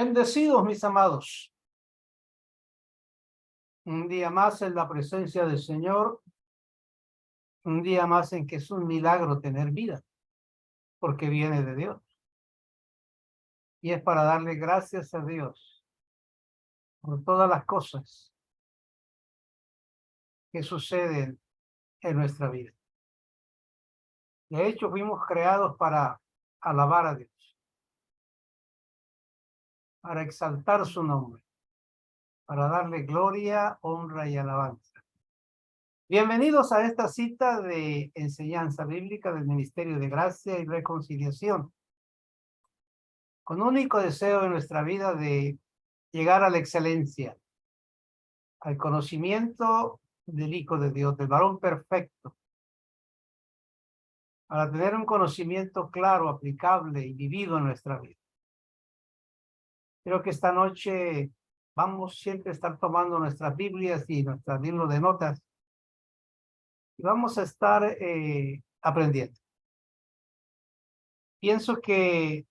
Bendecidos, mis amados. Un día más en la presencia del Señor. Un día más en que es un milagro tener vida, porque viene de Dios. Y es para darle gracias a Dios por todas las cosas que suceden en nuestra vida. De hecho, fuimos creados para alabar a Dios, para exaltar su nombre, para darle gloria, honra y alabanza. Bienvenidos a esta cita de enseñanza bíblica del Ministerio de Gracia y Reconciliación, con único deseo en nuestra vida de llegar a la excelencia, al conocimiento del Hijo de Dios, del varón perfecto, para tener un conocimiento claro, aplicable y vivido en nuestra vida. Creo que esta noche vamos siempre a estar tomando nuestras Biblias y nuestros libros de notas y vamos a estar aprendiendo. Pienso que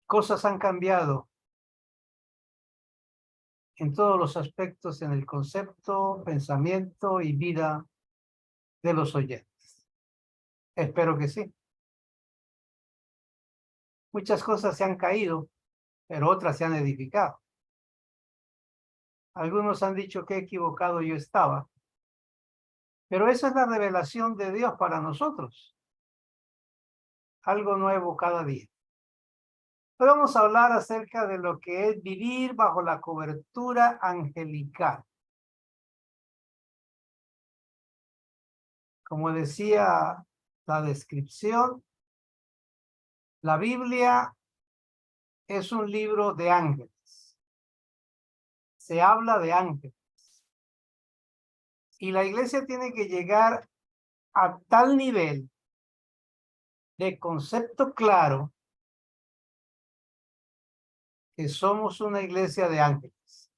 cosas han cambiado en todos los aspectos en el concepto, pensamiento y vida de los oyentes. Espero que sí. Muchas cosas se han caído, pero otras se han edificado. Algunos han dicho que equivocado yo estaba, pero esa es la revelación de Dios para nosotros. Algo nuevo cada día. Hoy vamos a hablar acerca de lo que es vivir bajo la cobertura angelical. Como decía la descripción, la Biblia es un libro de ángeles. Se habla de ángeles. Y la iglesia tiene que llegar a tal nivel de concepto claro que somos una iglesia de ángeles.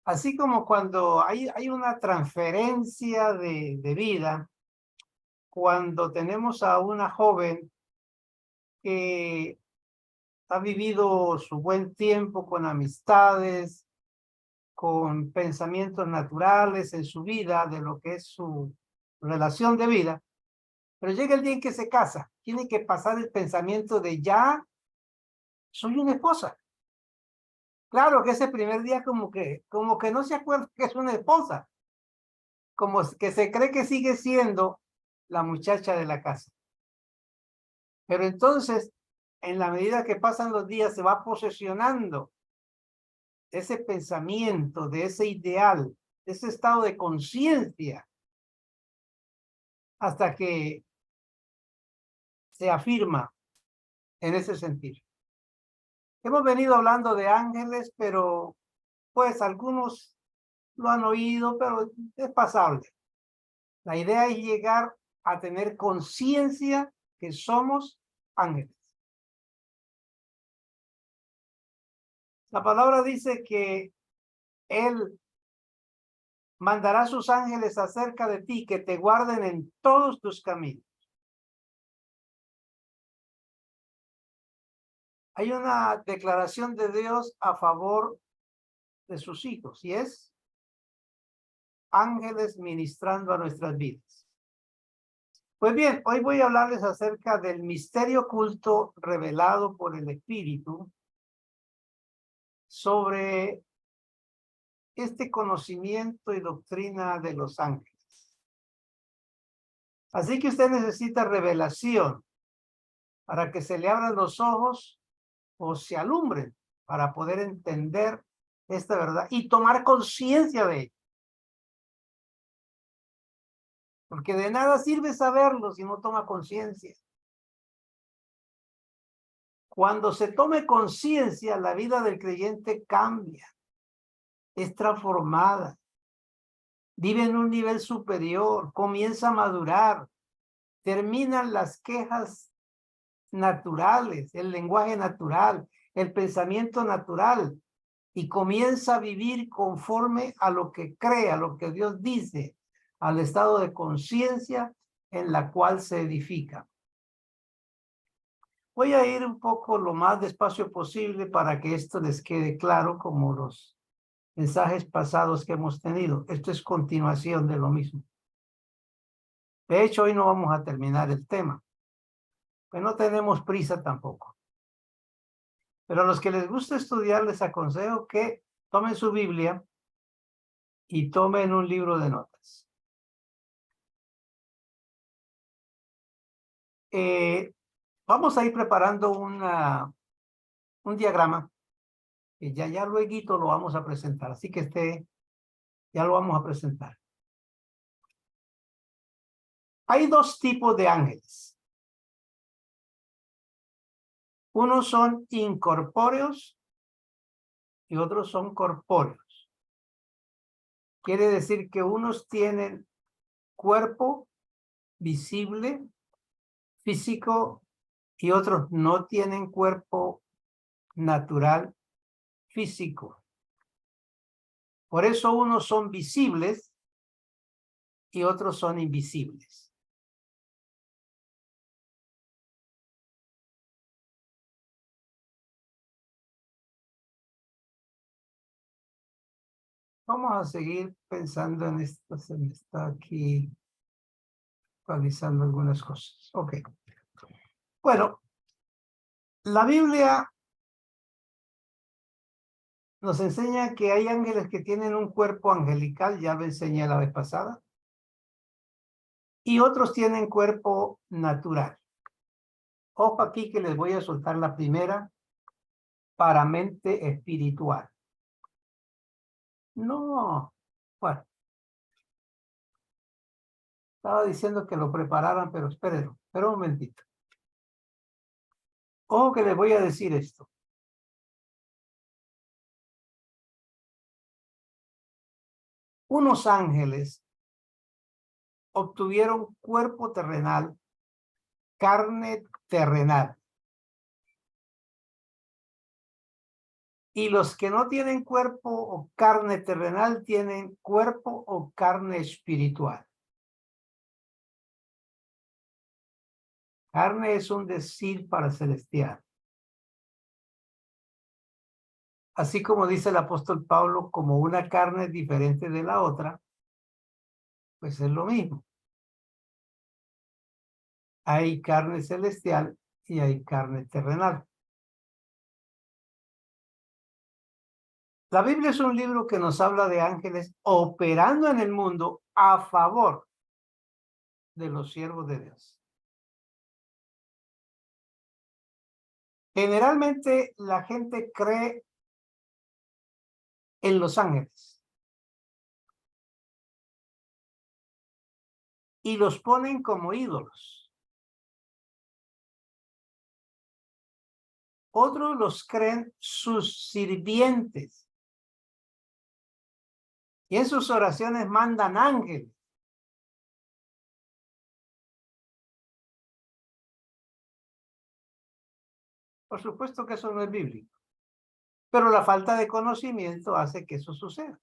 Así como cuando hay una transferencia de vida, cuando tenemos a una joven que ha vivido su buen tiempo con amistades, con pensamientos naturales en su vida, de lo que es su relación de vida, pero llega el día en que se casa, tiene que pasar el pensamiento de ya soy una esposa. Claro que ese primer día como que no se acuerda que es una esposa, como que se cree que sigue siendo la muchacha de la casa. Pero entonces, en la medida que pasan los días, se va posesionando ese pensamiento, de ese ideal, de ese estado de conciencia, hasta que se afirma en ese sentido. Hemos venido hablando de ángeles, pero pues algunos lo han oído, pero es pasable. La idea es llegar a tener conciencia que somos ángeles. La palabra dice que Él mandará a sus ángeles acerca de ti, que te guarden en todos tus caminos. Hay una declaración de Dios a favor de sus hijos, y es ángeles ministrando a nuestras vidas. Pues bien, hoy voy a hablarles acerca del misterio oculto revelado por el Espíritu sobre este conocimiento y doctrina de los ángeles. Así que usted necesita revelación para que se le abran los ojos o se alumbren para poder entender esta verdad y tomar conciencia de ello. Porque de nada sirve saberlo si no toma conciencia. Cuando se tome conciencia, la vida del creyente cambia, es transformada, vive en un nivel superior, comienza a madurar, terminan las quejas naturales, el lenguaje natural, el pensamiento natural, y comienza a vivir conforme a lo que cree, a lo que Dios dice, al estado de conciencia en la cual se edifica. Voy a ir un poco lo más despacio posible para que esto les quede claro como los mensajes pasados que hemos tenido. Esto es continuación de lo mismo. De hecho, hoy no vamos a terminar el tema, pues no tenemos prisa tampoco. Pero a los que les gusta estudiar, les aconsejo que tomen su Biblia y tomen un libro de notas. Vamos a ir preparando un diagrama que ya luego lo vamos a presentar. Así que ya lo vamos a presentar. Hay dos tipos de ángeles. Unos son incorpóreos y otros son corpóreos. Quiere decir que unos tienen cuerpo visible, físico, y otros no tienen cuerpo natural, físico. Por eso unos son visibles y otros son invisibles. Vamos a seguir pensando en esto. Se me está aquí actualizando algunas cosas. Ok. Bueno, la Biblia nos enseña que hay ángeles que tienen un cuerpo angelical, ya lo enseñé la vez pasada, y otros tienen cuerpo natural. Ojo aquí que les voy a soltar la primera para mente espiritual. No, bueno, estaba diciendo que lo prepararan, pero esperen un momentito. Ojo que les voy a decir esto. Unos ángeles obtuvieron cuerpo terrenal, carne terrenal. Y los que no tienen cuerpo o carne terrenal tienen cuerpo o carne espiritual. Carne es un decir para celestial. Así como dice el apóstol Pablo, como una carne es diferente de la otra, pues es lo mismo. Hay carne celestial y hay carne terrenal. La Biblia es un libro que nos habla de ángeles operando en el mundo a favor de los siervos de Dios. Generalmente la gente cree en los ángeles y los ponen como ídolos. Otros los creen sus sirvientes y en sus oraciones mandan ángeles. Por supuesto que eso no es bíblico, pero la falta de conocimiento hace que eso suceda.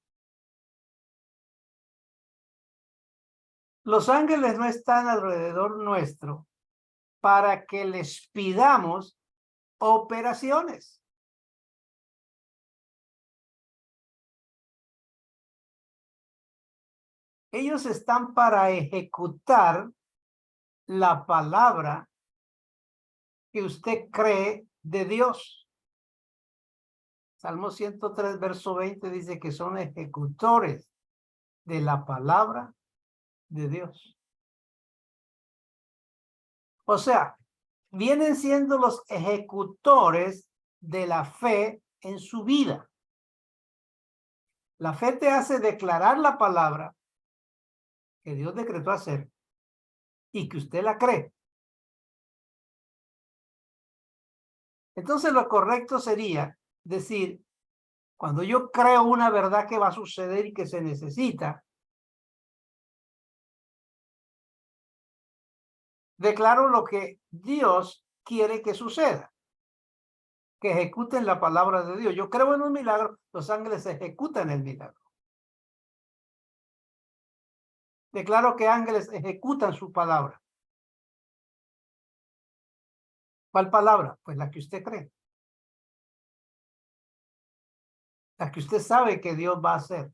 Los ángeles no están alrededor nuestro para que les pidamos operaciones. Ellos están para ejecutar la palabra que usted cree de Dios. Salmo 103, verso 20 dice que son ejecutores de la palabra de Dios. O sea, vienen siendo los ejecutores de la fe en su vida. La fe te hace declarar la palabra que Dios decretó hacer y que usted la cree. Entonces lo correcto sería decir, cuando yo creo una verdad que va a suceder y que se necesita, declaro lo que Dios quiere que suceda, que ejecuten la palabra de Dios. Yo creo en un milagro, los ángeles ejecutan el milagro. Declaro que ángeles ejecutan su palabra. ¿Cuál palabra? Pues la que usted cree. La que usted sabe que Dios va a hacer.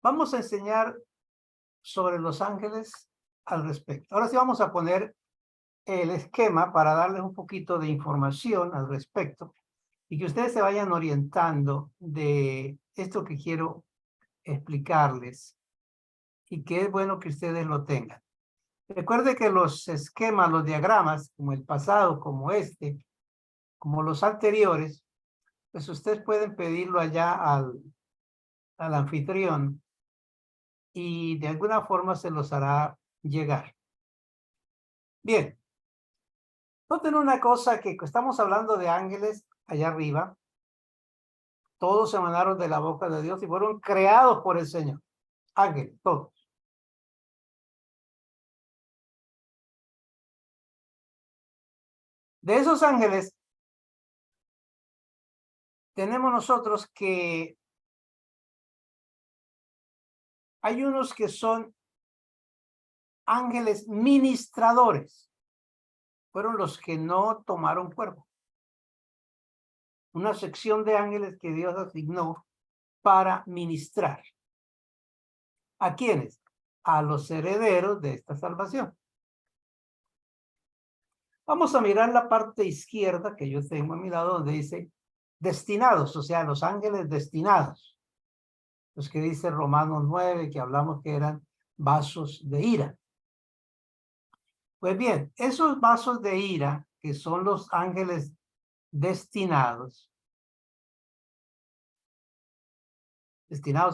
Vamos a enseñar sobre los ángeles al respecto. Ahora sí vamos a poner el esquema para darles un poquito de información al respecto y que ustedes se vayan orientando de esto que quiero explicarles y que es bueno que ustedes lo tengan. Recuerde que los esquemas, los diagramas, como el pasado, como este, como los anteriores, pues ustedes pueden pedirlo allá al anfitrión y de alguna forma se los hará llegar. Bien, noten una cosa que estamos hablando de ángeles allá arriba. Todos emanaron de la boca de Dios y fueron creados por el Señor. Ángeles, todos. De esos ángeles, tenemos nosotros que hay unos que son ángeles ministradores. Fueron los que no tomaron cuerpo. Una sección de ángeles que Dios asignó para ministrar. ¿A quiénes? A los herederos de esta salvación. Vamos a mirar la parte izquierda que yo tengo a mi lado donde dice destinados, o sea, los ángeles destinados. Los que dice Romanos 9, que hablamos que eran vasos de ira. Pues bien, esos vasos de ira, que son los ángeles destinados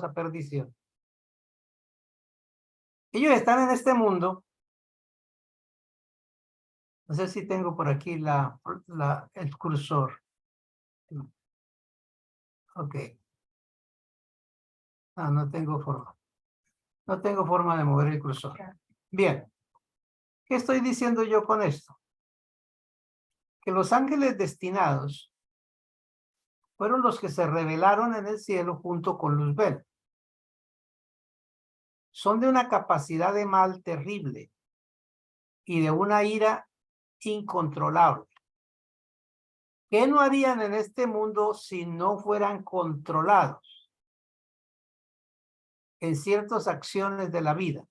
a perdición, ellos están en este mundo. No sé si tengo por aquí el cursor. Ok. No tengo forma. No tengo forma de mover el cursor. Bien. ¿Qué estoy diciendo yo con esto? Que los ángeles destinados fueron los que se revelaron en el cielo junto con Luzbel. Son de una capacidad de mal terrible y de una ira incontrolable. ¿Qué no harían en este mundo si no fueran controlados en ciertas acciones de la vida?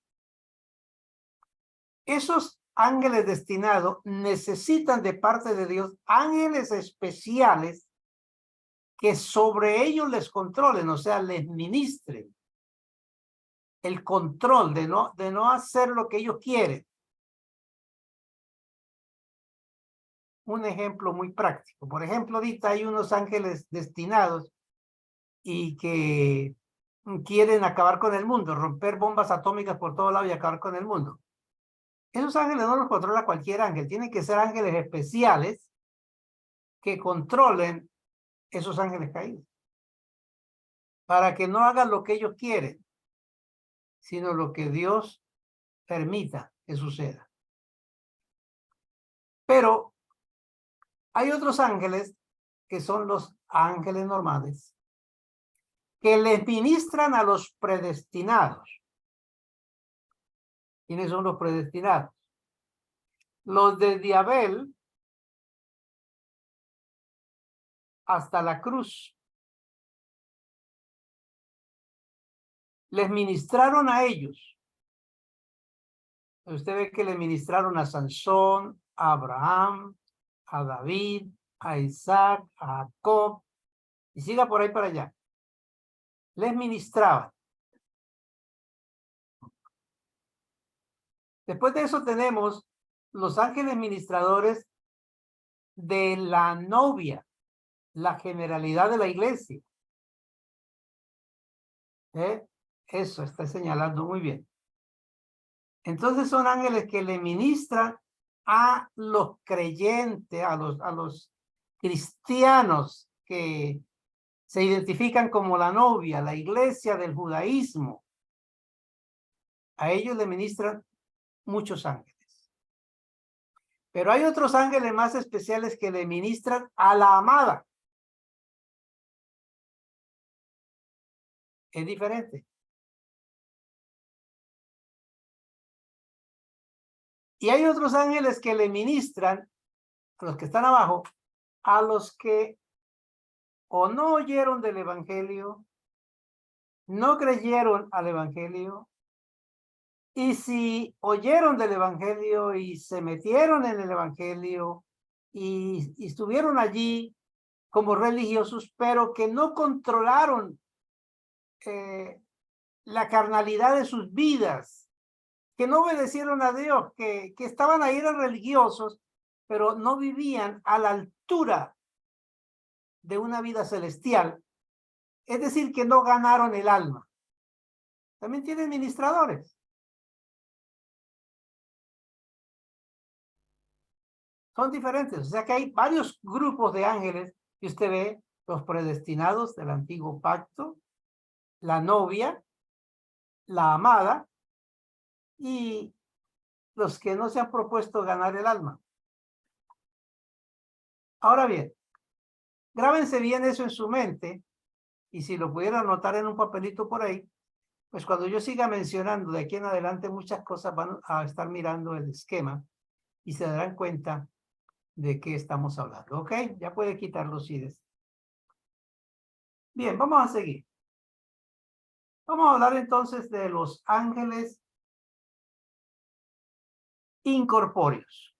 Esos ángeles destinados necesitan de parte de Dios ángeles especiales que sobre ellos les controlen, o sea, les ministren el control de no hacer lo que ellos quieren. Un ejemplo muy práctico. Por ejemplo, ahorita hay unos ángeles destinados y que quieren acabar con el mundo, romper bombas atómicas por todo lado y acabar con el mundo. Esos ángeles no los controla cualquier ángel, tienen que ser ángeles especiales que controlen esos ángeles caídos, para que no hagan lo que ellos quieren, sino lo que Dios permita que suceda. Pero hay otros ángeles que son los ángeles normales, que les ministran a los predestinados. ¿Quiénes son los predestinados? Los de Abel hasta la cruz. Les ministraron a ellos. Usted ve que le ministraron a Sansón, a Abraham, a David, a Isaac, a Jacob, y siga por ahí para allá. Les ministraban. Después de eso tenemos los ángeles ministradores de la novia, la generalidad de la iglesia. Eso está señalando muy bien. Entonces son ángeles que le ministran a los creyentes, a los cristianos que se identifican como la novia, la iglesia del judaísmo. A ellos le ministran muchos ángeles. Pero hay otros ángeles más especiales que le ministran a la amada. Es diferente. Y hay otros ángeles que le ministran a los que están abajo, a los que o no oyeron del evangelio, no creyeron al evangelio, y si oyeron del evangelio y se metieron en el evangelio y estuvieron allí como religiosos, pero que no controlaron la carnalidad de sus vidas, que no obedecieron a Dios, que estaban ahí, eran religiosos, pero no vivían a la altura de una vida celestial, es decir, que no ganaron el alma. También tienen ministradores. Son diferentes, o sea que hay varios grupos de ángeles que usted ve, los predestinados del antiguo pacto, la novia, la amada y los que no se han propuesto ganar el alma. Ahora bien, grábense bien eso en su mente y si lo pudieran anotar en un papelito por ahí, pues cuando yo siga mencionando de aquí en adelante muchas cosas van a estar mirando el esquema y se darán cuenta de qué estamos hablando. ¿Ok? Ya puede quitar los IDES. Bien, vamos a seguir. Vamos a hablar entonces de los ángeles incorpóreos,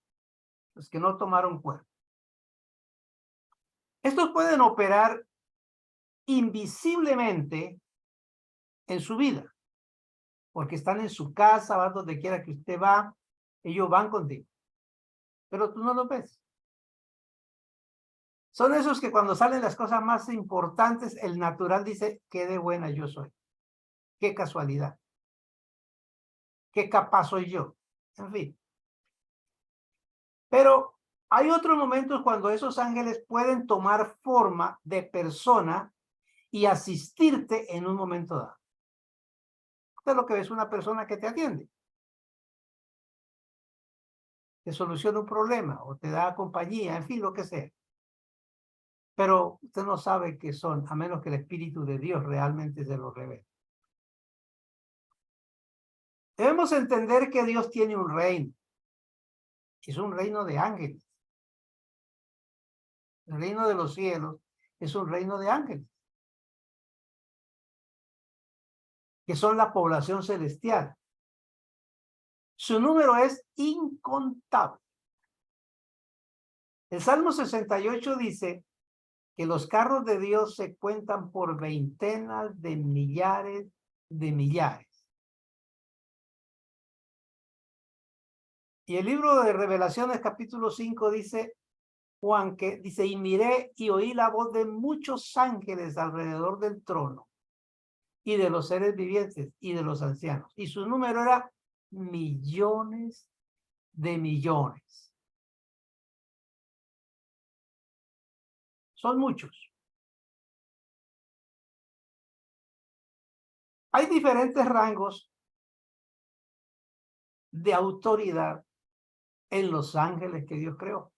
los que no tomaron cuerpo. Estos pueden operar invisiblemente en su vida, porque están en su casa, van donde quiera que usted va, ellos van contigo, pero tú no los ves. Son esos que cuando salen las cosas más importantes, el natural dice, qué de buena yo soy, qué casualidad, qué capaz soy yo, en fin. Pero hay otros momentos cuando esos ángeles pueden tomar forma de persona y asistirte en un momento dado. Esto es lo que ves una persona que te atiende, te soluciona un problema o te da compañía, en fin, lo que sea. Pero usted no sabe qué son, a menos que el Espíritu de Dios realmente se lo revele. Debemos entender que Dios tiene un reino. Es un reino de ángeles. El reino de los cielos es un reino de ángeles, que son la población celestial. Su número es incontable. El Salmo 68 dice que los carros de Dios se cuentan por veintenas de millares de millares. Y el libro de Revelaciones capítulo 5 dice, Juan, que dice, y miré y oí la voz de muchos ángeles alrededor del trono y de los seres vivientes y de los ancianos. Y su número era millones de millones. Son muchos. Hay diferentes rangos de autoridad en los ángeles que Dios creó.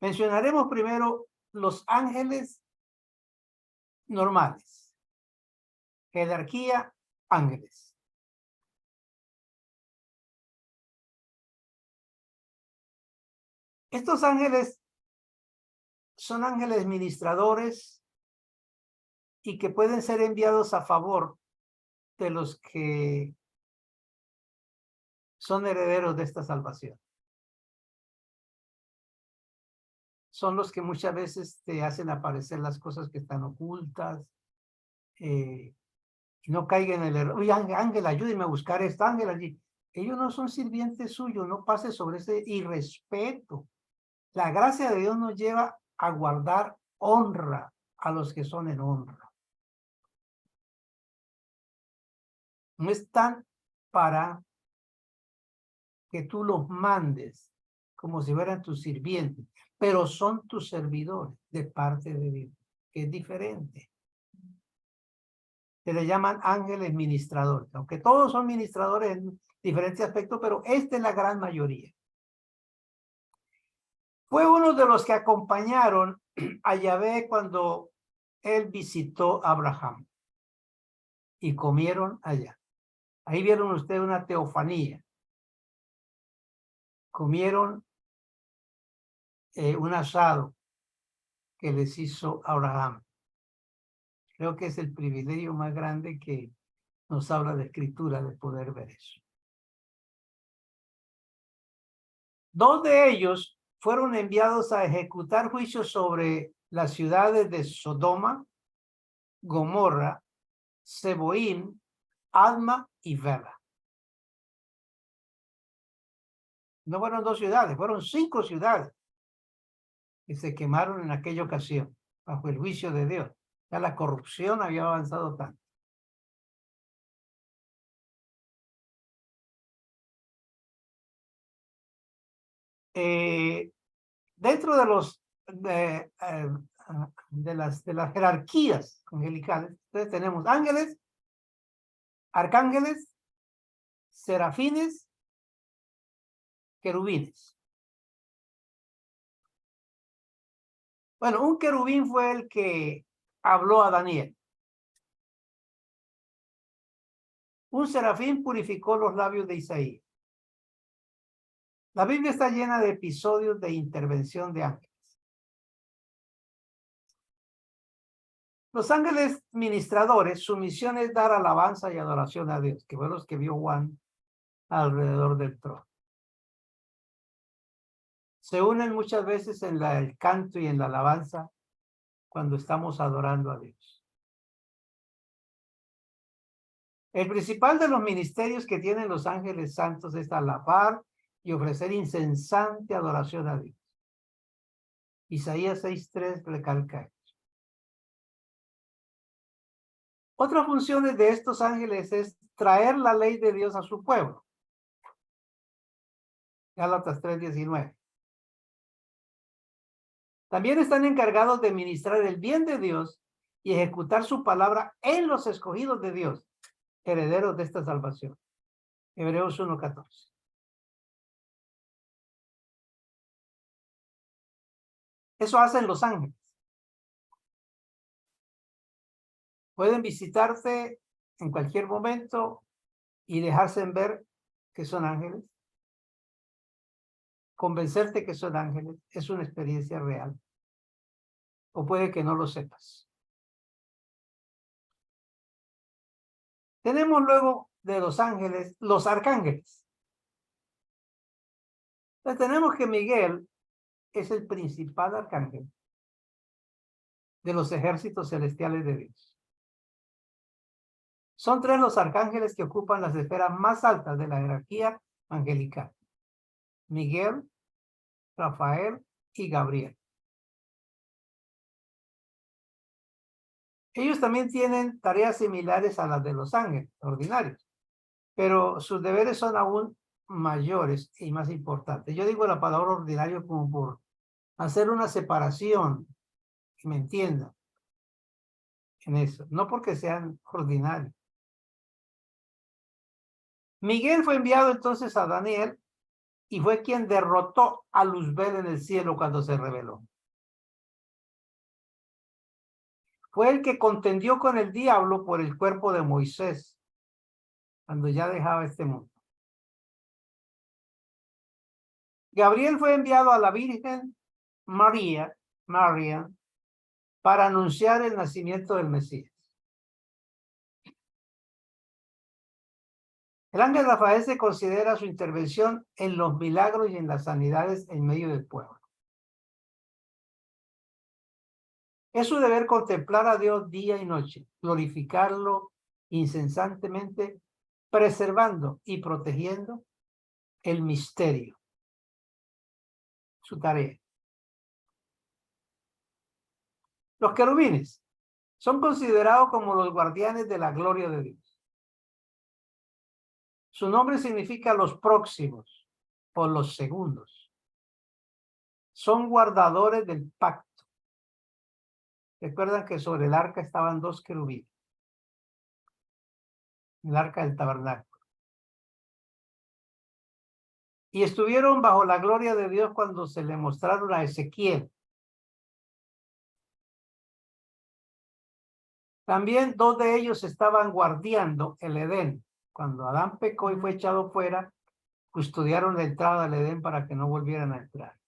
Mencionaremos primero los ángeles normales. Jerarquía, ángeles. Estos ángeles son ángeles ministradores y que pueden ser enviados a favor de los que son herederos de esta salvación. Son los que muchas veces te hacen aparecer las cosas que están ocultas. No caigan en el error. Oye, Ángel, ayúdeme a buscar esto. Ángel, allí. Ellos no son sirvientes suyos. No pase sobre ese irrespeto. La gracia de Dios nos lleva a guardar honra a los que son en honra. No están para que tú los mandes como si fueran tus sirvientes, pero son tus servidores de parte de Dios, que es diferente. Se le llaman ángeles ministradores, aunque todos son ministradores en diferentes aspectos, pero esta es la gran mayoría. Fue uno de los que acompañaron a Yahvé cuando él visitó a Abraham y comieron allá. Ahí vieron ustedes una teofanía. Comieron un asado que les hizo Abraham. Creo que es el privilegio más grande que nos habla de Escritura, de poder ver eso. Dos de ellos fueron enviados a ejecutar juicios sobre las ciudades de Sodoma, Gomorra, Seboim, Adma y Bela. No fueron 2 ciudades, fueron 5 ciudades que se quemaron en aquella ocasión bajo el juicio de Dios. Ya la corrupción había avanzado tanto. Dentro de los de las jerarquías angelicales, entonces tenemos ángeles, arcángeles, serafines, querubines. Bueno, un querubín fue el que habló a Daniel. Un serafín purificó los labios de Isaías. La Biblia está llena de episodios de intervención de ángeles. Los ángeles ministradores, su misión es dar alabanza y adoración a Dios, que fueron los que vio Juan alrededor del trono. Se unen muchas veces en el canto y en la alabanza cuando estamos adorando a Dios. El principal de los ministerios que tienen los ángeles santos es alabar y ofrecer incesante adoración a Dios. Isaías 6:3 recalca eso. Otras funciones de estos ángeles es traer la ley de Dios a su pueblo. Gálatas 3:19. También están encargados de ministrar el bien de Dios y ejecutar su palabra en los escogidos de Dios, herederos de esta salvación. Hebreos 1:14. Eso hacen los ángeles. Pueden visitarte en cualquier momento y dejarse ver que son ángeles. Convencerte que son ángeles es una experiencia real. O puede que no lo sepas. Tenemos luego de los ángeles, los arcángeles. Entonces tenemos que Miguel es el principal arcángel de los ejércitos celestiales de Dios. Son 3 los arcángeles que ocupan las esferas más altas de la jerarquía angelical: Miguel, Rafael y Gabriel. Ellos también tienen tareas similares a las de los ángeles ordinarios, pero sus deberes son aún mayores y más importantes. Yo digo la palabra ordinario como por hacer una separación, que me entiendan en eso, no porque sean ordinarios. Miguel fue enviado entonces a Daniel y fue quien derrotó a Luzbel en el cielo cuando se rebeló. Fue el que contendió con el diablo por el cuerpo de Moisés cuando ya dejaba este mundo. Gabriel fue enviado a la Virgen María, para anunciar el nacimiento del Mesías. El ángel Rafael se considera su intervención en los milagros y en las sanidades en medio del pueblo. Es su deber contemplar a Dios día y noche, glorificarlo incesantemente, preservando y protegiendo el misterio. Su tarea. Los querubines son considerados como los guardianes de la gloria de Dios. Su nombre significa los próximos o los segundos. Son guardadores del pacto. Recuerdan que sobre el arca estaban 2 querubines. El arca del tabernáculo. Y estuvieron bajo la gloria de Dios cuando se le mostraron a Ezequiel. También 2 de ellos estaban guardiando el Edén Cuando Adán pecó y fue echado fuera, custodiaron la entrada al Edén para que no volvieran a entrar.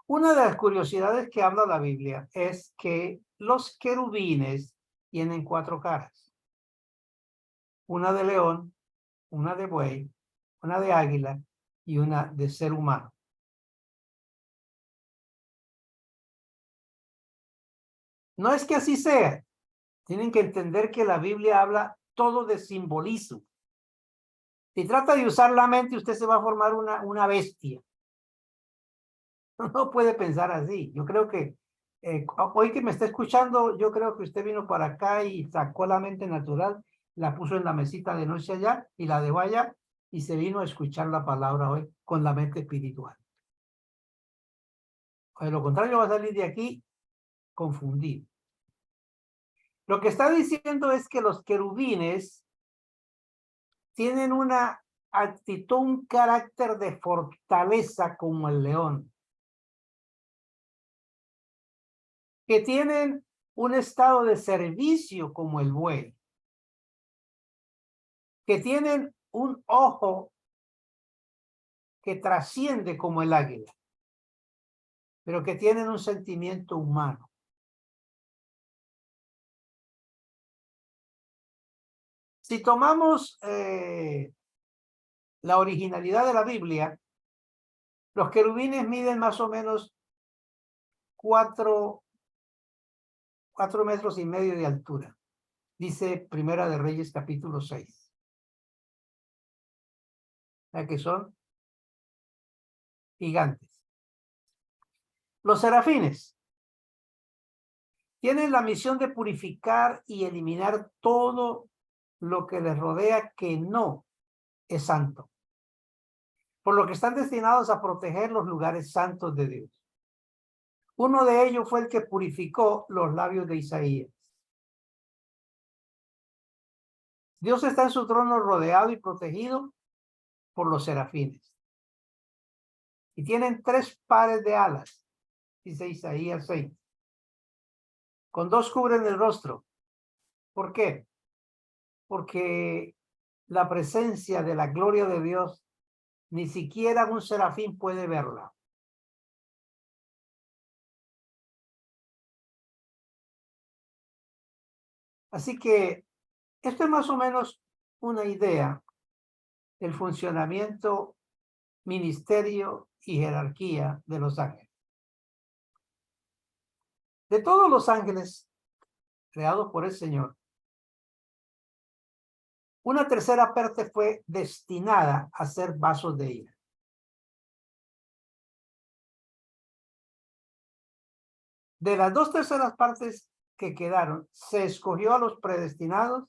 Una de las curiosidades que habla la Biblia es que los querubines tienen 4 caras. Una de león, una de buey, una de águila y una de ser humano. No es que así sea. Tienen que entender que la Biblia habla todo de simbolismo. Si trata de usar la mente, usted se va a formar una bestia. No puede pensar así. Yo creo que hoy que me está escuchando, yo creo que usted vino para acá y sacó la mente natural, la puso en la mesita de noche allá y la dejó allá y se vino a escuchar la palabra hoy con la mente espiritual. De lo contrario, va a salir de aquí confundido. Lo que está diciendo es que los querubines tienen una actitud, un carácter de fortaleza como el león, que tienen un estado de servicio como el buey, que tienen un ojo que trasciende como el águila, pero que tienen un sentimiento humano. Si tomamos la originalidad de la Biblia, los querubines miden más o menos 4 metros y medio de altura. Dice Primera de Reyes capítulo 6. ¿Ya que son? Gigantes. Los serafines tienen la misión de purificar y eliminar todo lo que les rodea que no es santo, por lo que están destinados a proteger los lugares santos de Dios. Uno de ellos fue el que purificó los labios de Isaías. Dios está en su trono rodeado y protegido por los serafines. Y tienen 3 pares de alas, dice Isaías 6. Con 2 cubren el rostro. ¿Por qué? Porque la presencia de la gloria de Dios, ni siquiera un serafín puede verla. Así que esto es más o menos una idea del funcionamiento, ministerio y jerarquía de los ángeles. De todos los ángeles creados por el Señor, una tercera parte fue destinada a ser vasos de ira. De las 2 terceras partes que quedaron, se escogió a los predestinados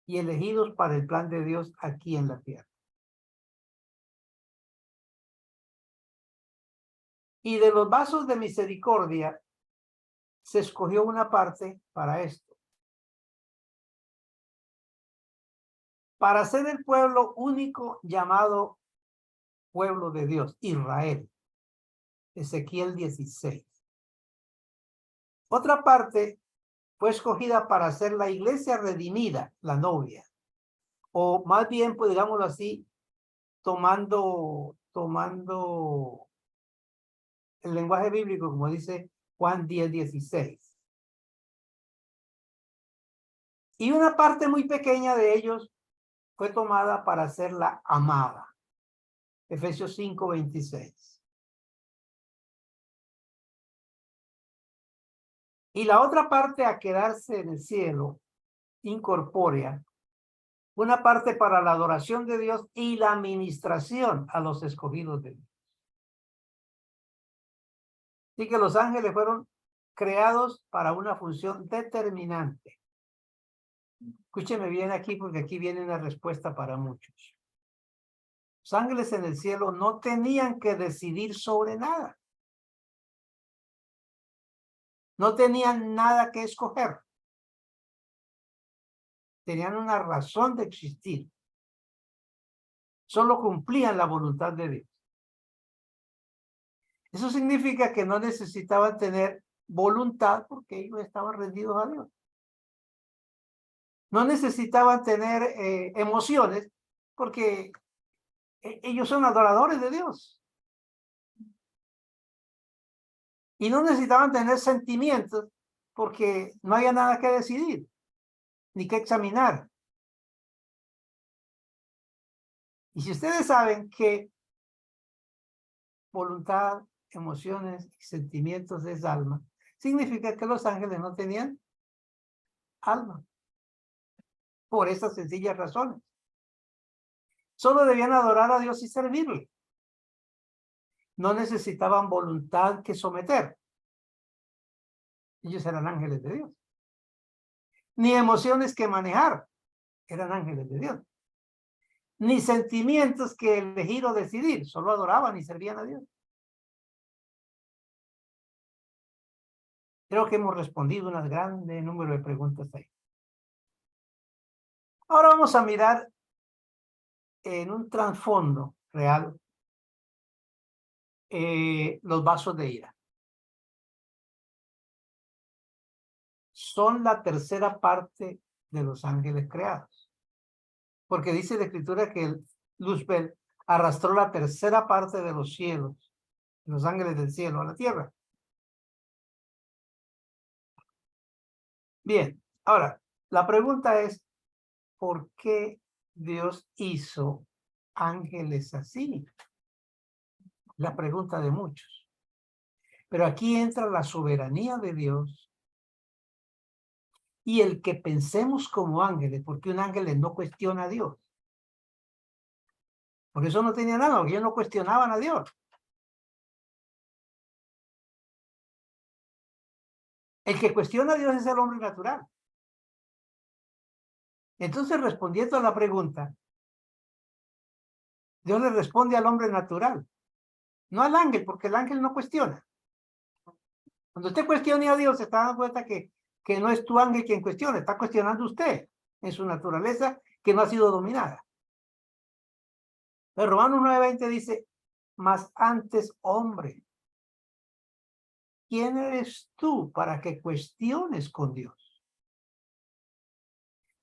y elegidos para el plan de Dios aquí en la tierra. Y de los vasos de misericordia, se escogió una parte para esto. Para ser el pueblo único llamado pueblo de Dios, Israel. Ezequiel 16. Otra parte fue escogida para ser la iglesia redimida, la novia. O más bien, pues digámoslo así, tomando el lenguaje bíblico, como dice Juan 10:16. Y una parte muy pequeña de ellos fue tomada para ser la amada. Efesios 5:26. Y la otra parte a quedarse en el cielo, incorpórea, una parte para la adoración de Dios y la administración a los escogidos de Dios. Así que los ángeles fueron creados para una función determinante. Escúcheme bien aquí porque aquí viene una respuesta para muchos. Los ángeles en el cielo no tenían que decidir sobre nada. No tenían nada que escoger. Tenían una razón de existir. Solo cumplían la voluntad de Dios. Eso significa que no necesitaban tener voluntad porque ellos estaban rendidos a Dios. No necesitaban tener emociones porque ellos son adoradores de Dios. Y no necesitaban tener sentimientos porque no había nada que decidir ni que examinar. Y si ustedes saben que voluntad, emociones y sentimientos es alma, significa que los ángeles no tenían alma. Por esas sencillas razones. Solo debían adorar a Dios y servirle. No necesitaban voluntad que someter. Ellos eran ángeles de Dios. Ni emociones que manejar. Eran ángeles de Dios. Ni sentimientos que elegir o decidir. Solo adoraban y servían a Dios. Creo que hemos respondido un grande número de preguntas ahí. Ahora vamos a mirar en un trasfondo real los vasos de ira. Son la tercera parte de los ángeles creados. Porque dice la Escritura que Luzbel arrastró la tercera parte de los cielos, los ángeles del cielo, a la tierra. Bien, ahora, la pregunta es, ¿por qué Dios hizo ángeles así? La pregunta de muchos. Pero aquí entra la soberanía de Dios y el que pensemos como ángeles, porque un ángel no cuestiona a Dios. Por eso no tenía nada, porque ellos no cuestionaban a Dios. El que cuestiona a Dios es el hombre natural. Entonces, respondiendo a la pregunta, Dios le responde al hombre natural, no al ángel, porque el ángel no cuestiona. Cuando usted cuestione a Dios, se está dando cuenta que no es tu ángel quien cuestiona, está cuestionando usted en su naturaleza que no ha sido dominada. Pero Romanos 9:20 dice, mas antes, hombre, ¿quién eres tú para que cuestiones con Dios?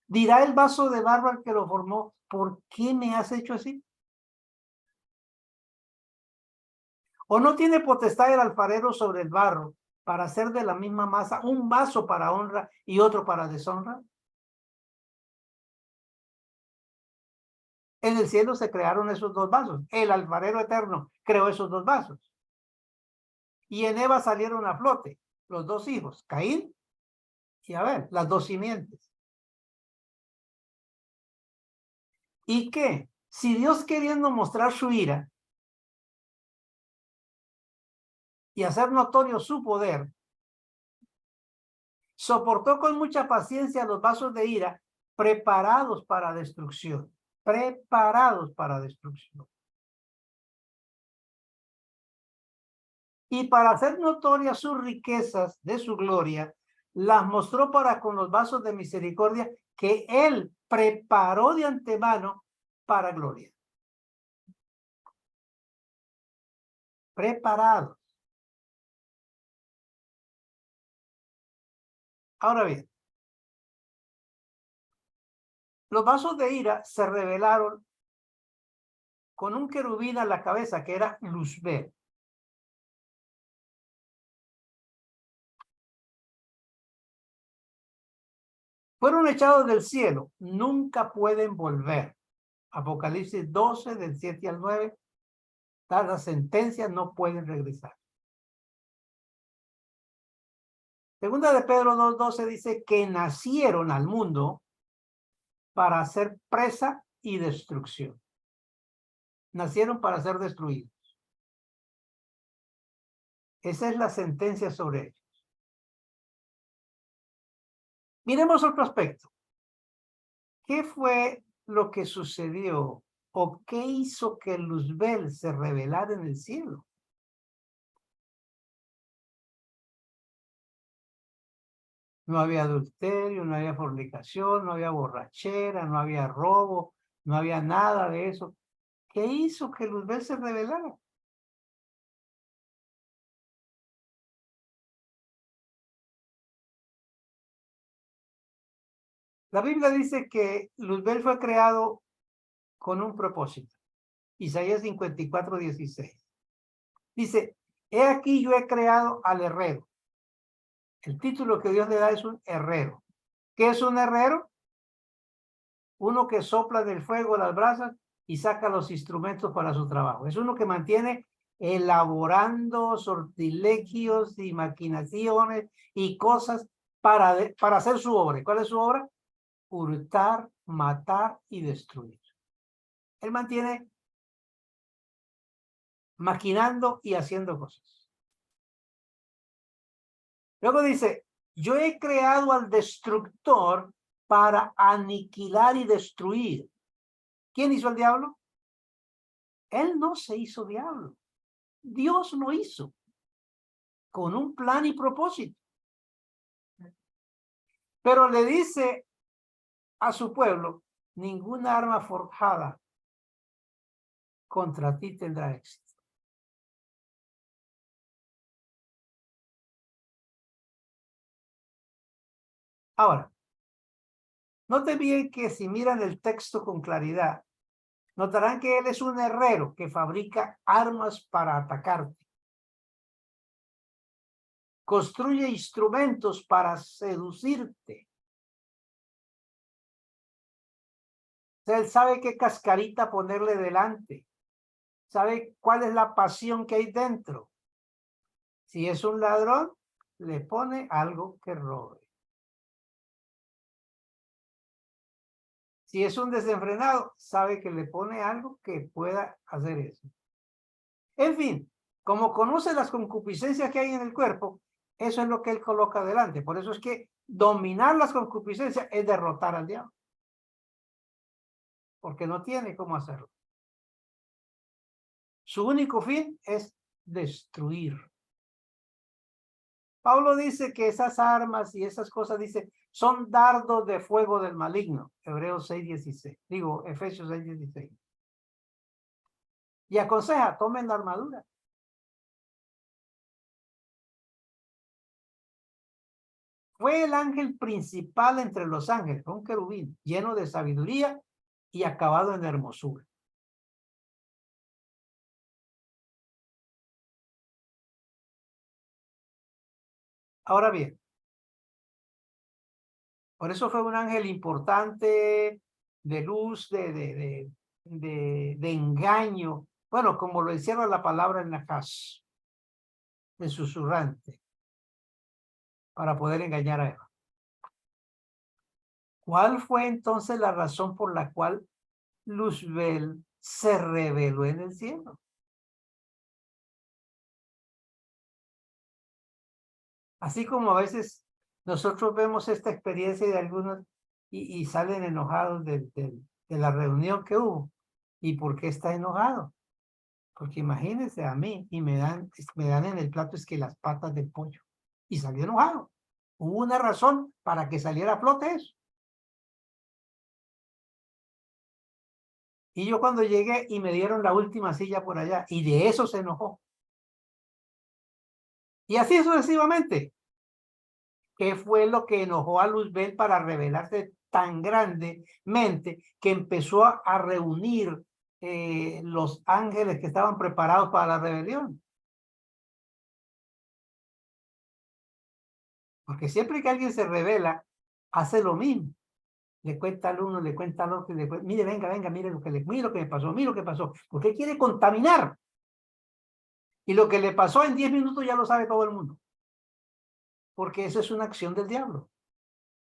Dirá el vaso de barro al que lo formó, ¿por qué me has hecho así? ¿O no tiene potestad el alfarero sobre el barro para hacer de la misma masa un vaso para honra y otro para deshonra? En el cielo se crearon esos dos vasos. El alfarero eterno creó esos dos vasos. Y en Eva salieron a flote los dos hijos, Caín y Abel, las dos simientes. ¿Y qué? Si Dios, queriendo mostrar su ira y hacer notorio su poder, soportó con mucha paciencia los vasos de ira preparados para destrucción. Preparados para destrucción. Y para hacer notorias sus riquezas de su gloria, las mostró para con los vasos de misericordia que él preparó de antemano para gloria. Preparados. Ahora bien, los vasos de ira se revelaron con un querubín a la cabeza que era Luzbel. Fueron echados del cielo, nunca pueden volver. Apocalipsis 12, del 7 al 9, las sentencias no pueden regresar. Segunda de Pedro 2:12 dice que nacieron al mundo para hacer presa y destrucción. Nacieron para ser destruidos. Esa es la sentencia sobre ellos. Miremos otro aspecto. ¿Qué fue lo que sucedió o qué hizo que Luzbel se revelara en el cielo? No había adulterio, no había fornicación, no había borrachera, no había robo, no había nada de eso. ¿Qué hizo que Luzbel se revelara? La Biblia dice que Luzbel fue creado con un propósito. Isaías 54:16. Dice, he aquí yo he creado al herrero. El título que Dios le da es un herrero. ¿Qué es un herrero? Uno que sopla del fuego las brasas y saca los instrumentos para su trabajo. Es uno que mantiene elaborando sortilegios y maquinaciones y cosas para hacer su obra. ¿Cuál es su obra? Hurtar, matar y destruir. Él mantiene maquinando y haciendo cosas. Luego dice, yo he creado al destructor para aniquilar y destruir. ¿Quién hizo al diablo? Él no se hizo diablo. Dios lo hizo con un plan y propósito. Pero le dice a su pueblo, ninguna arma forjada contra ti tendrá éxito. Ahora, note bien que si miran el texto con claridad, notarán que él es un herrero que fabrica armas para atacarte. Construye instrumentos para seducirte. O sea, él sabe qué cascarita ponerle delante. Sabe cuál es la pasión que hay dentro. Si es un ladrón, le pone algo que robe. Si es un desenfrenado, sabe que le pone algo que pueda hacer eso. En fin, como conoce las concupiscencias que hay en el cuerpo, eso es lo que él coloca delante. Por eso es que dominar las concupiscencias es derrotar al diablo. Porque no tiene cómo hacerlo. Su único fin es destruir. Pablo dice que esas armas y esas cosas, dice, son dardos de fuego del maligno. Hebreos 6:16. Digo, Efesios 6:16. Y aconseja, tomen la armadura. Fue el ángel principal entre los ángeles, un querubín, lleno de sabiduría y acabado en hermosura. Ahora bien, por eso fue un ángel importante, de luz, de engaño. Bueno, como lo encierra la palabra en Najas, de susurrante, para poder engañar a Eva. ¿Cuál fue entonces la razón por la cual Luzbel se reveló en el cielo? Así como a veces nosotros vemos esta experiencia de algunos y salen enojados de la reunión que hubo. ¿Y por qué está enojado? Porque imagínense a mí y me dan en el plato es que las patas del pollo. Y salió enojado. Hubo una razón para que saliera a flote eso. Y yo cuando llegué y me dieron la última silla por allá, y de eso se enojó. Y así sucesivamente. ¿Qué fue lo que enojó a Luzbel para rebelarse tan grandemente que empezó a reunir los ángeles que estaban preparados para la rebelión? Porque siempre que alguien se revela, hace lo mismo. Le cuenta al uno, le cuenta al otro, mire, venga, mire mire lo que me pasó, mire lo que pasó. Porque quiere contaminar. Y lo que le pasó en 10 minutos ya lo sabe todo el mundo. Porque eso es una acción del diablo.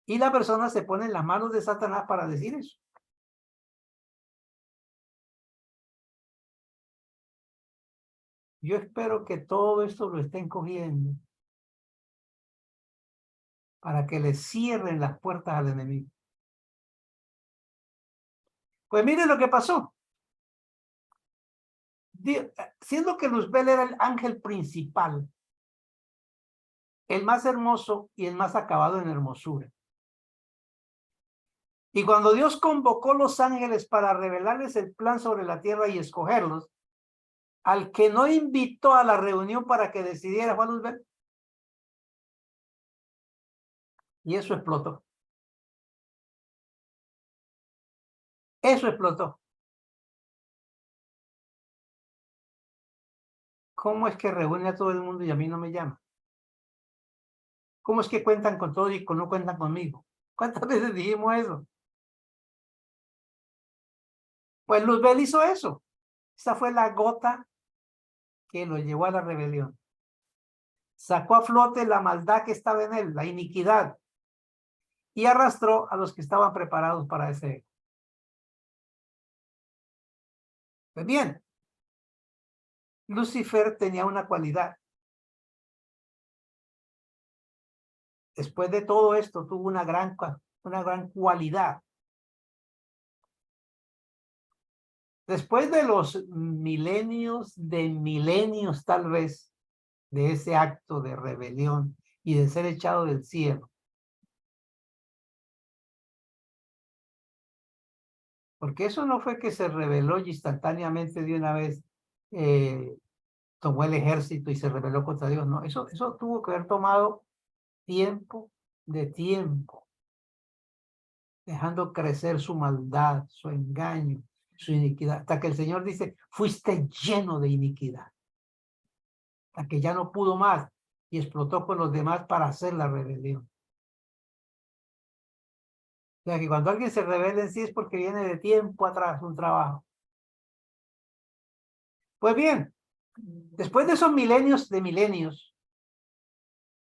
Y la persona se pone en las manos de Satanás para decir eso. Yo espero que todo esto lo estén cogiendo para que le cierren las puertas al enemigo. Pues miren lo que pasó. Siendo que Luzbel era el ángel principal, el más hermoso y el más acabado en hermosura. Y cuando Dios convocó los ángeles para revelarles el plan sobre la tierra y escogerlos, al que no invitó a la reunión para que decidiera Juan Luzbel, y eso explotó. Eso explotó. ¿Cómo es que reúne a todo el mundo y a mí no me llama? ¿Cómo es que cuentan con todo y no cuentan conmigo? ¿Cuántas veces dijimos eso? Pues Luzbel hizo eso. Esa fue la gota que lo llevó a la rebelión. Sacó a flote la maldad que estaba en él, la iniquidad, y arrastró a los que estaban preparados para ese. Pues bien, Lucifer tenía una cualidad. Después de todo esto, tuvo una gran cualidad. Después de los milenios de milenios, tal vez, de ese acto de rebelión y de ser echado del cielo, porque eso no fue que se rebeló y instantáneamente de una vez tomó el ejército y se rebeló contra Dios. No, eso tuvo que haber tomado tiempo de tiempo, dejando crecer su maldad, su engaño, su iniquidad, hasta que el Señor dice, fuiste lleno de iniquidad, hasta que ya no pudo más y explotó con los demás para hacer la rebelión. O sea que cuando alguien se rebela en sí es porque viene de tiempo atrás un trabajo. Pues bien, después de esos milenios de milenios,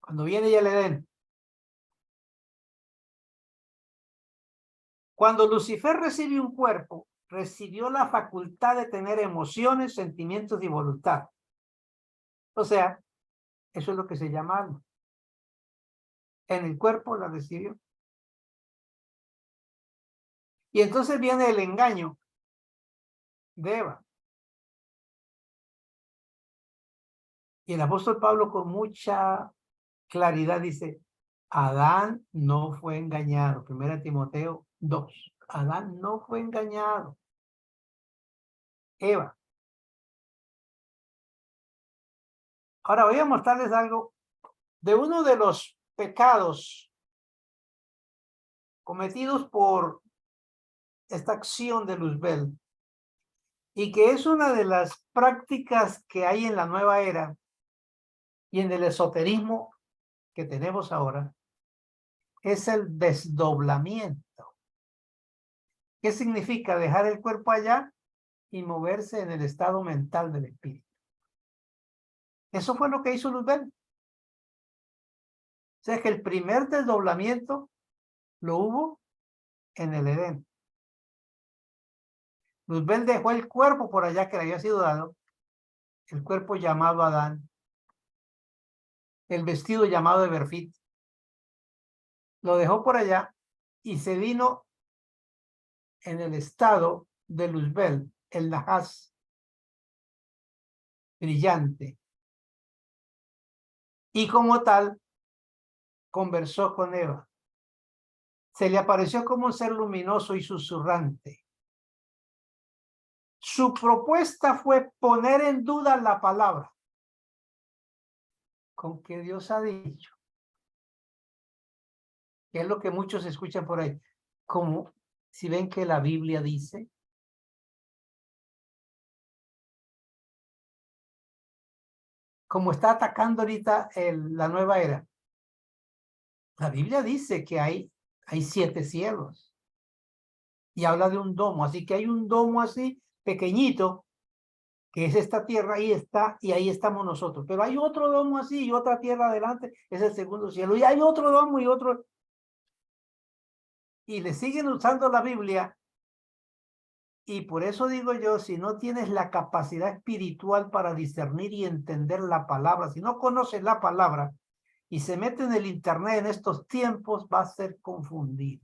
cuando viene ya el Edén, cuando Lucifer recibe un cuerpo, recibió la facultad de tener emociones, sentimientos y voluntad. O sea, eso es lo que se llama alma. En el cuerpo la recibió. Y entonces viene el engaño de Eva. Y el apóstol Pablo con mucha claridad dice, Adán no fue engañado. 1 Timoteo 2. Adán no fue engañado. Eva. Ahora voy a mostrarles algo de uno de los pecados cometidos por esta acción de Luzbel y que es una de las prácticas que hay en la nueva era y en el esoterismo que tenemos ahora, es el desdoblamiento. ¿Qué significa dejar el cuerpo allá y moverse en el estado mental del espíritu? Eso fue lo que hizo Luzbel. O sea que el primer desdoblamiento lo hubo en el Edén. Luzbel dejó el cuerpo por allá que le había sido dado, el cuerpo llamado Adán, el vestido llamado de Berfit, lo dejó por allá y se vino en el estado de Luzbel, el Nahas brillante. Y como tal, conversó con Eva. Se le apareció como un ser luminoso y susurrante. Su propuesta fue poner en duda la palabra con que Dios ha dicho, que es lo que muchos escuchan por ahí, como si ven que la Biblia dice. Como está atacando ahorita la nueva era. La Biblia dice que hay 7 cielos y habla de un domo, así que hay un domo así pequeñito, que es esta tierra, ahí está, y ahí estamos nosotros. Pero hay otro domo así y otra tierra adelante, es el segundo cielo, y hay otro domo y otro, y le siguen usando la Biblia, y por eso digo yo, si no tienes la capacidad espiritual para discernir y entender la palabra, si no conoces la palabra, y se mete en el internet en estos tiempos, va a ser confundido.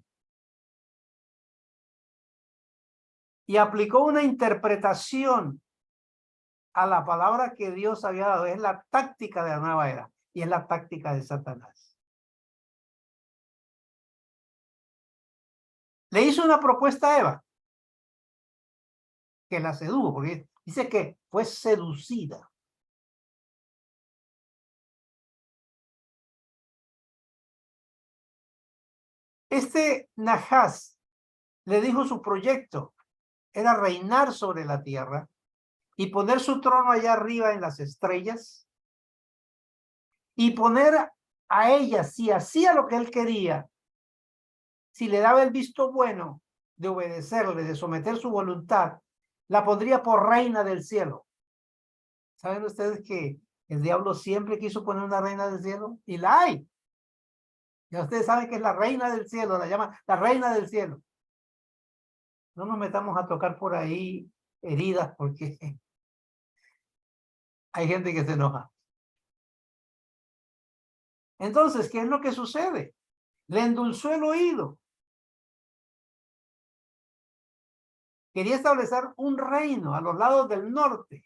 Y aplicó una interpretación a la palabra que Dios había dado. Es la táctica de la nueva era y es la táctica de Satanás. Le hizo una propuesta a Eva que la sedujo, porque dice que fue seducida. Este Nahas le dijo su proyecto. era reinar sobre la tierra y poner su trono allá arriba en las estrellas y poner a ella, si hacía lo que él quería, si le daba el visto bueno de obedecerle, de someter su voluntad, la pondría por reina del cielo. ¿Saben ustedes que el diablo siempre quiso poner una reina del cielo? Y la hay. Ya ustedes saben que es la reina del cielo, la llaman la reina del cielo. No nos metamos a tocar por ahí heridas porque hay gente que se enoja. Entonces, ¿qué es lo que sucede? Le endulzó el oído. Quería establecer un reino a los lados del norte.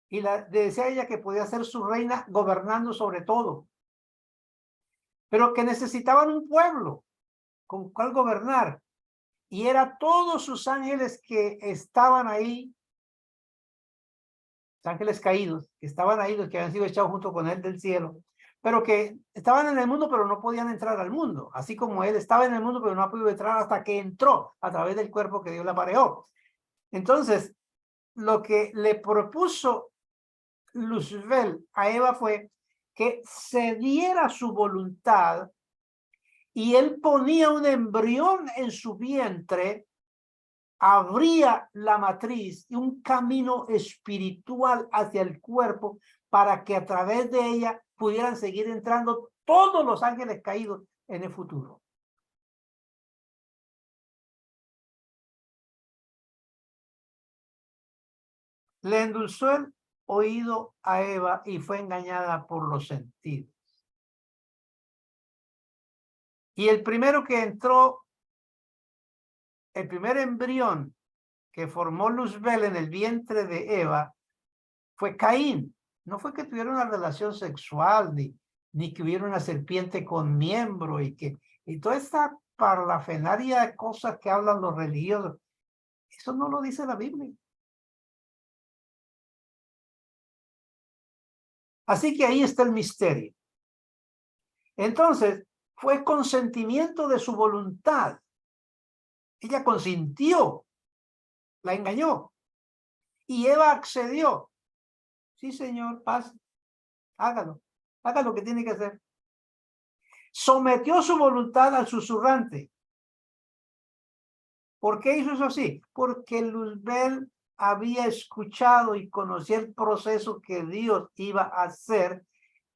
Y decía ella que podía ser su reina gobernando sobre todo. Pero que necesitaban un pueblo con cual gobernar. Y era todos sus ángeles que estaban ahí, ángeles caídos, que estaban ahí, los que habían sido echados junto con él del cielo, pero que estaban en el mundo, pero no podían entrar al mundo. Así como él estaba en el mundo, pero no ha podido entrar hasta que entró a través del cuerpo que Dios le apareó. Entonces, lo que le propuso Luzbel a Eva fue que cediera su voluntad y él ponía un embrión en su vientre, abría la matriz y un camino espiritual hacia el cuerpo para que a través de ella pudieran seguir entrando todos los ángeles caídos en el futuro. Le endulzó el oído a Eva y fue engañada por los sentidos. Y el primero que entró, el primer embrión que formó Luzbel en el vientre de Eva fue Caín. No fue que tuviera una relación sexual, ni que hubiera una serpiente con miembro y toda esta parlafenaria de cosas que hablan los religiosos. Eso no lo dice la Biblia. Así que ahí está el misterio. Entonces, fue consentimiento de su voluntad. Ella consintió, la engañó. Y Eva accedió. Sí, señor, pase, hágalo. Haga lo que tiene que hacer. Sometió su voluntad al susurrante. ¿Por qué hizo eso así? Porque Luzbel había escuchado y conocía el proceso que Dios iba a hacer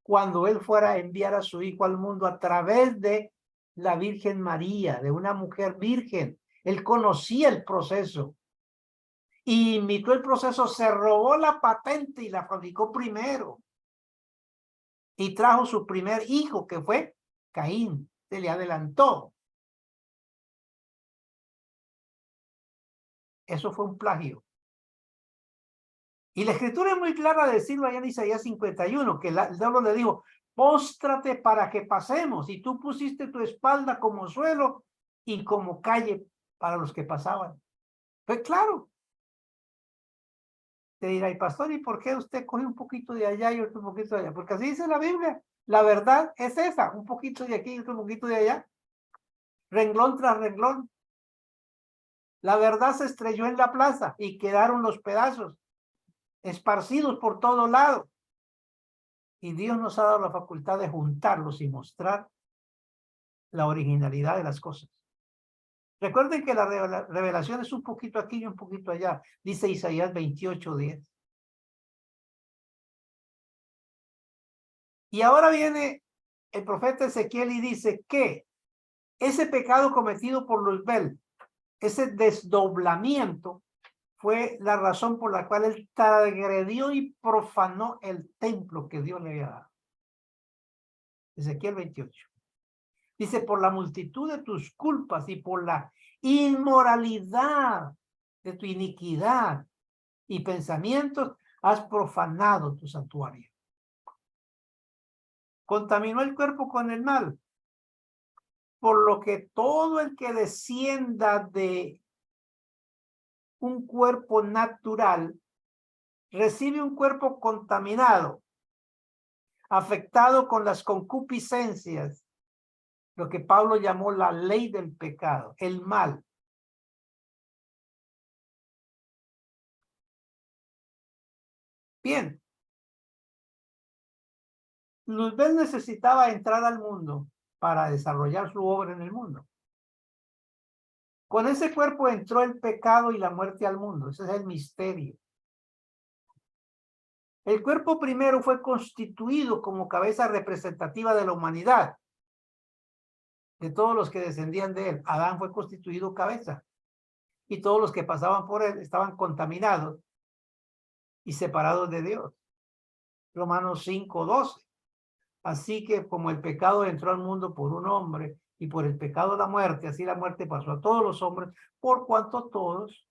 cuando él fuera a enviar a su hijo al mundo a través de la Virgen María, de una mujer virgen. Él conocía el proceso y imitó el proceso, se robó la patente y la fabricó primero y trajo su primer hijo, que fue Caín. Se le adelantó. Eso fue un plagio. Y la escritura es muy clara de decirlo allá en Isaías 51, que el diablo le dijo, póstrate para que pasemos. Y tú pusiste tu espalda como suelo y como calle para los que pasaban. Pues claro. Te dirá, y pastor, ¿y por qué usted coge un poquito de allá y otro poquito de allá? Porque así dice la Biblia. La verdad es esa, un poquito de aquí y otro poquito de allá. Renglón tras renglón. La verdad se estrelló en la plaza y quedaron los pedazos esparcidos por todo lado. Y Dios nos ha dado la facultad de juntarlos y mostrar la originalidad de las cosas. Recuerden que la revelación es un poquito aquí y un poquito allá, dice Isaías 28:10. Y ahora viene el profeta Ezequiel y dice que ese pecado cometido por Luzbel, ese desdoblamiento, fue la razón por la cual él transgredió y profanó el templo que Dios le había dado. Ezequiel 28. Dice, por la multitud de tus culpas y por la inmoralidad de tu iniquidad y pensamientos, has profanado tu santuario. Contaminó el cuerpo con el mal, por lo que todo el que descienda de un cuerpo natural recibe un cuerpo contaminado, afectado con las concupiscencias, lo que Pablo llamó la ley del pecado, el mal. Bien, Luzbel necesitaba entrar al mundo para desarrollar su obra en el mundo. Con ese cuerpo entró el pecado y la muerte al mundo. Ese es el misterio. El cuerpo primero fue constituido como cabeza representativa de la humanidad, de todos los que descendían de él. Adán fue constituido cabeza y todos los que pasaban por él estaban contaminados y separados de Dios. Romanos 5:12. Así que como el pecado entró al mundo por un hombre y por el pecado la muerte, así la muerte pasó a todos los hombres, por cuanto todos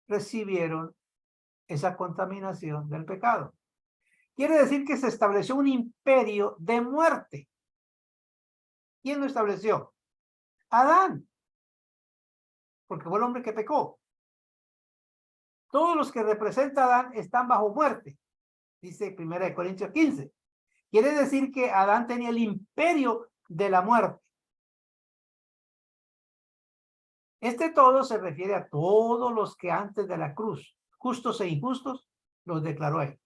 recibieron esa contaminación del pecado. Quiere decir que se estableció un imperio de muerte. ¿Quién lo estableció? Adán, porque fue el hombre que pecó. Todos los que representa a Adán están bajo muerte, dice 1 Corintios 15. Quiere decir que Adán tenía el imperio de la muerte. Este todo se refiere a todos los que antes de la cruz, justos e injustos, los declaró él.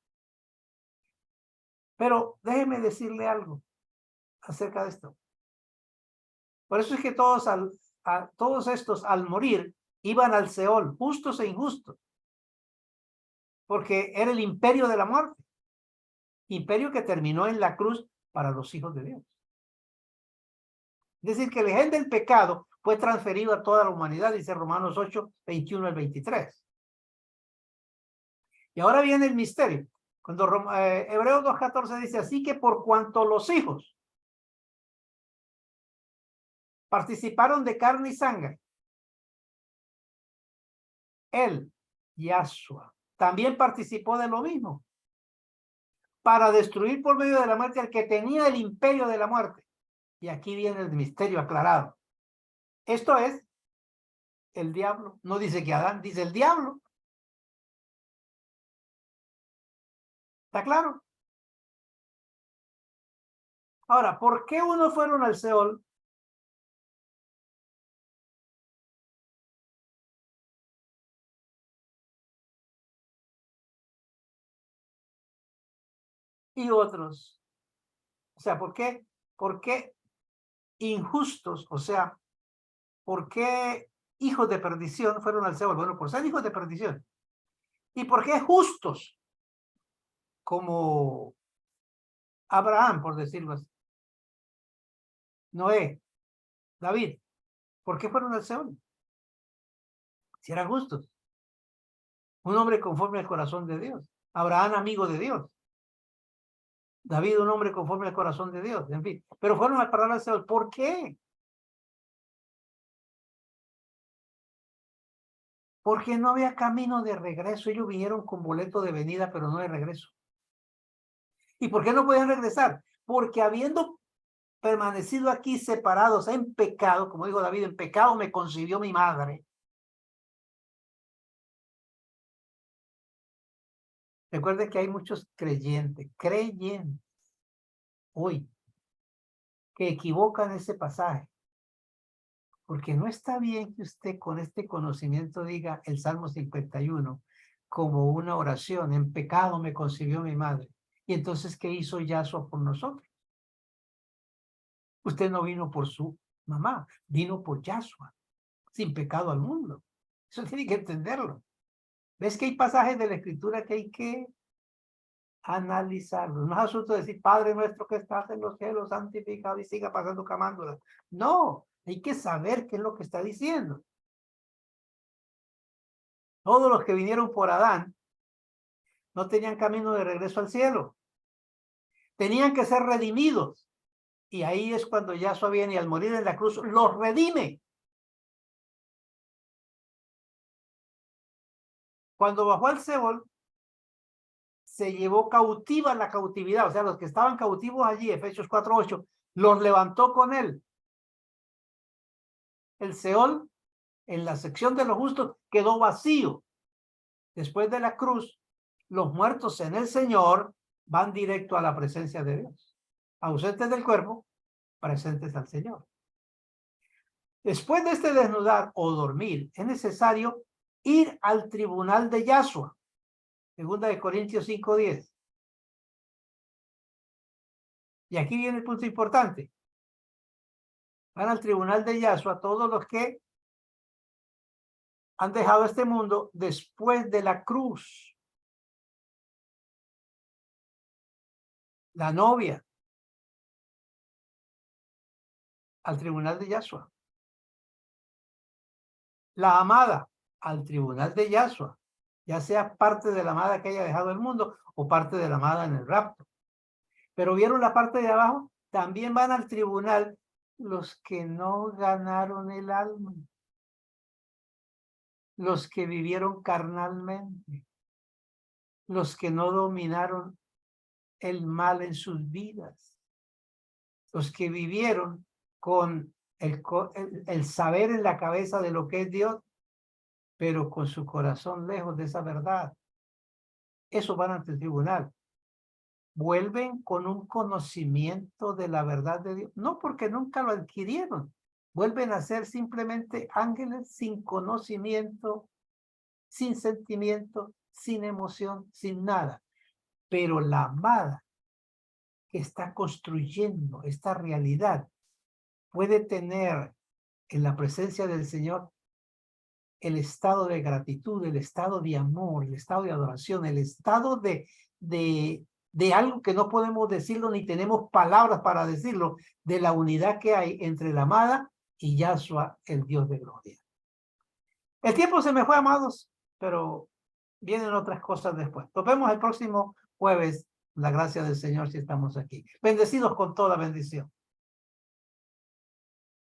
Pero déjeme decirle algo acerca de esto. Por eso es que todos estos al morir iban al Seol, justos e injustos, porque era el imperio de la muerte, imperio que terminó en la cruz para los hijos de Dios. Es decir, que el gen del pecado fue transferido a toda la humanidad, dice Romanos 8, 21 al 23. Y ahora viene el misterio. Cuando Hebreos 2:14 dice, así que por cuanto los hijos participaron de carne y sangre, él, Yahshua, también participó de lo mismo, para destruir por medio de la muerte al que tenía el imperio de la muerte. Y aquí viene el misterio aclarado. Esto es el diablo. No dice que Adán, dice el diablo. ¿Está claro? Ahora, ¿por qué unos fueron al Seol y otros? O sea, ¿por qué? ¿Por qué injustos? O sea, ¿por qué hijos de perdición fueron al Seol? Bueno, por ser hijos de perdición. ¿Y por qué justos? Como Abraham, por decirlo así. Noé, David. ¿Por qué fueron al Seol? Si eran justos. Un hombre conforme al corazón de Dios. Abraham, amigo de Dios. David, un hombre conforme al corazón de Dios. En fin, pero fueron a parar al Seol. ¿Por qué? Porque no había camino de regreso. Ellos vinieron con boleto de venida, pero no de regreso. ¿Y por qué no podían regresar? Porque habiendo permanecido aquí separados en pecado, como dijo David, en pecado me concibió mi madre. Recuerde que hay muchos creyentes hoy, que equivocan ese pasaje. Porque no está bien que usted con este conocimiento diga el Salmo 51 como una oración. En pecado me concibió mi madre. Y entonces, ¿qué hizo Yahshua por nosotros? Usted no vino por su mamá, vino por Yahshua, sin pecado al mundo. Eso tiene que entenderlo. ¿Ves que hay pasajes de la Escritura que hay que analizarlos? No es asunto de decir, Padre nuestro que estás en los cielos, santificado, y siga pasando camándola. No, hay que saber qué es lo que está diciendo. Todos los que vinieron por Adán no tenían camino de regreso al cielo. Tenían que ser redimidos. Y ahí es cuando Yahshua viene y al morir en la cruz los redime. Cuando bajó al Seol, se llevó cautiva la cautividad. O sea, los que estaban cautivos allí, Efesios 4:8, los levantó con él. El Seol, en la sección de los justos, quedó vacío. Después de la cruz, los muertos en el Señor van directo a la presencia de Dios. Ausentes del cuerpo, presentes al Señor. Después de este desnudar o dormir, es necesario ir al tribunal de Yahshua. Segunda de Corintios 5:10. Y aquí viene el punto importante. Van al tribunal de Yahshua todos los que han dejado este mundo después de la cruz. La novia al tribunal de Yahshua. La amada al tribunal de Yahshua, ya sea parte de la amada que haya dejado el mundo o parte de la amada en el rapto. Pero vieron la parte de abajo, también van al tribunal los que no ganaron el alma, los que vivieron carnalmente, los que no dominaron el mal en sus vidas, los que vivieron con el saber en la cabeza de lo que es Dios, pero con su corazón lejos de esa verdad. Eso van ante el tribunal. Vuelven con un conocimiento de la verdad de Dios, no porque nunca lo adquirieron, vuelven a ser simplemente ángeles sin conocimiento, sin sentimiento, sin emoción, sin nada. Pero la amada que está construyendo esta realidad puede tener en la presencia del Señor el estado de gratitud, el estado de amor, el estado de adoración, el estado de algo que no podemos decirlo ni tenemos palabras para decirlo, de la unidad que hay entre la amada y Yahshua, el Dios de gloria. El tiempo se me fue, amados, pero vienen otras cosas después. Nos vemos el próximo jueves, la gracia del Señor, si estamos aquí. Bendecidos con toda bendición.